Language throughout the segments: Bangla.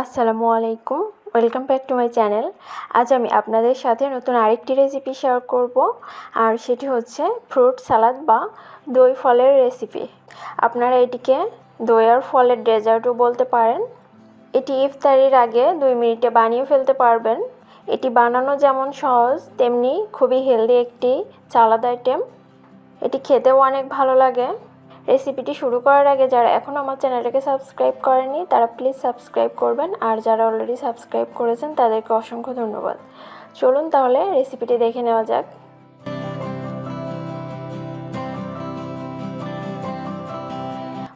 আসসালামু আলাইকুম, welcome back to my channel. আজ আমি আপনাদের সাথে নতুন আরেকটি রেসিপি শেয়ার করব, আর সেটি হচ্ছে ফ্রুট সালাদ বা দই ফলের রেসিপি। আপনারা এটিকে দই আর ফলের ডেজার্টও বলতে পারেন। এটি ইফতারির আগে 2 মিনিটে বানিয়ে ফেলতে পারবেন। এটি বানানো যেমন সহজ, তেমনি খুবই হেলদি একটি সালাদ আইটেম। এটি খেতেও অনেক ভালো লাগে। রেসিপিটি শুরু করার আগে যারা এখনও আমার চ্যানেলটাকে সাবস্ক্রাইব করেনি তারা প্লিজ সাবস্ক্রাইব করবেন, আর যারা অলরেডি সাবস্ক্রাইব করেছেন তাদেরকে অসংখ্য ধন্যবাদ। চলুন তাহলে রেসিপিটি দেখে নেওয়া যাক।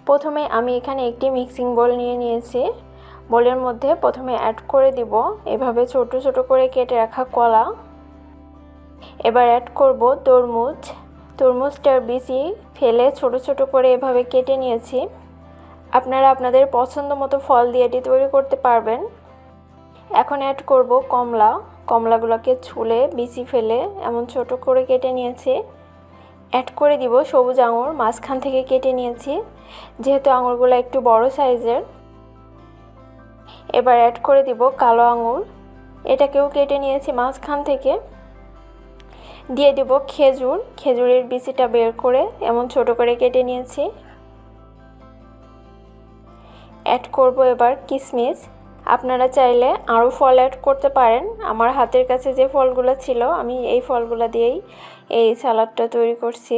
প্রথমে আমি এখানে একটি মিক্সিং বোল নিয়ে নিয়েছি। বোলের মধ্যে প্রথমে অ্যাড করে দিব এভাবে ছোট ছোট করে কেটে রাখা কলা। এবার অ্যাড করব তরমুজ। তরমুজটার বিচি ফেলে ছোট ছোট করে এভাবে কেটে নিয়েছি। আপনারা আপনাদের পছন্দ মতো ফল দিয়ে এটি তৈরি করতে পারবেন। এখন অ্যাড করব কমলা। কমলাগুলোকে ছুলে বিচি ফেলে এমন ছোট করে কেটে নিয়েছি। অ্যাড করে দিব সবুজ আঙুর, মাঝখান থেকে কেটে নিয়েছি যেহেতু আঙুরগুলো একটু বড় সাইজের। এবার অ্যাড করে দিব কালো আঙুর, এটাকেও কেটে নিয়েছি মাঝখান থেকে। দিয়ে দেব খেজুর, খেজুরের বিচিটা বের করে এমন ছোট করে কেটে নিয়েছি। অ্যাড করব এবার কিশমিশ। আপনারা চাইলে আরও ফল অ্যাড করতে পারেন। আমার হাতের কাছে যে ফলগুলো ছিল আমি এই ফলগুলো দিয়েই এই সালাদটা তৈরি করছি।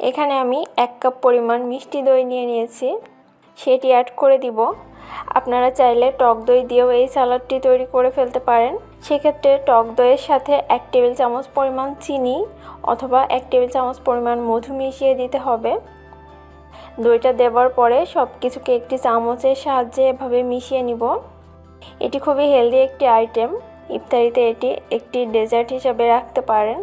এখানে আমি 1 কাপ পরিমাণ মিষ্টি দই নিয়ে নিয়েছি, সেটি অ্যাড করে দিব। আপনারা চাইলে টক দই দিয়েও এই সালাদটি তৈরি করে ফেলতে পারেন। সেক্ষেত্রে টক দইয়ের সাথে 1 টেবিল চামচ পরিমাণ চিনি অথবা 1 টেবিল চামচ পরিমাণ মধু মিশিয়ে দিতে হবে। দইটা দেওয়ার পরে সব কিছুকে একটি চামচের সাহায্যে এভাবে মিশিয়ে নিব। এটি খুবই হেলদি একটি আইটেম, ইফতারিতে এটি একটি ডেজার্ট হিসাবে রাখতে পারেন।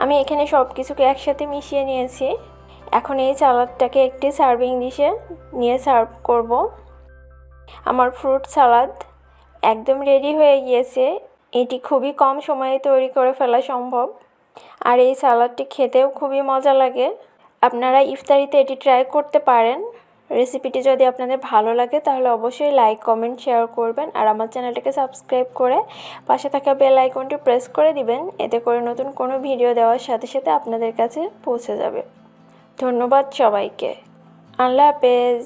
আমি এখানে সব কিছুকে একসাথে মিশিয়ে নিয়েছি। এখন এই সালাদটাকে একটি সার্ভিং ডিশে নিয়ে সার্ভ করব। আমার ফ্রুট সালাদ একদম রেডি হয়ে গিয়েছে। এটি খুবই কম সময়ে তৈরি করে ফেলা সম্ভব, আর এই সালাদটি খেতেও খুবই মজা লাগে। আপনারা ইফতারিতে এটি ট্রাই করতে পারেন। রেসিপিটি যদি আপনাদের ভালো লাগে তাহলে অবশ্যই লাইক, কমেন্ট, শেয়ার করবেন, আর আমার চ্যানেলটাকে সাবস্ক্রাইব করে পাশে থাকা বেল আইকনটি প্রেস করে দিবেন। এতে করে নতুন কোনো ভিডিও দেওয়ার সাথে সাথে আপনাদের কাছে পৌঁছে যাবে। ধন্যবাদ সবাইকে। আল্লাহ হাফেজ।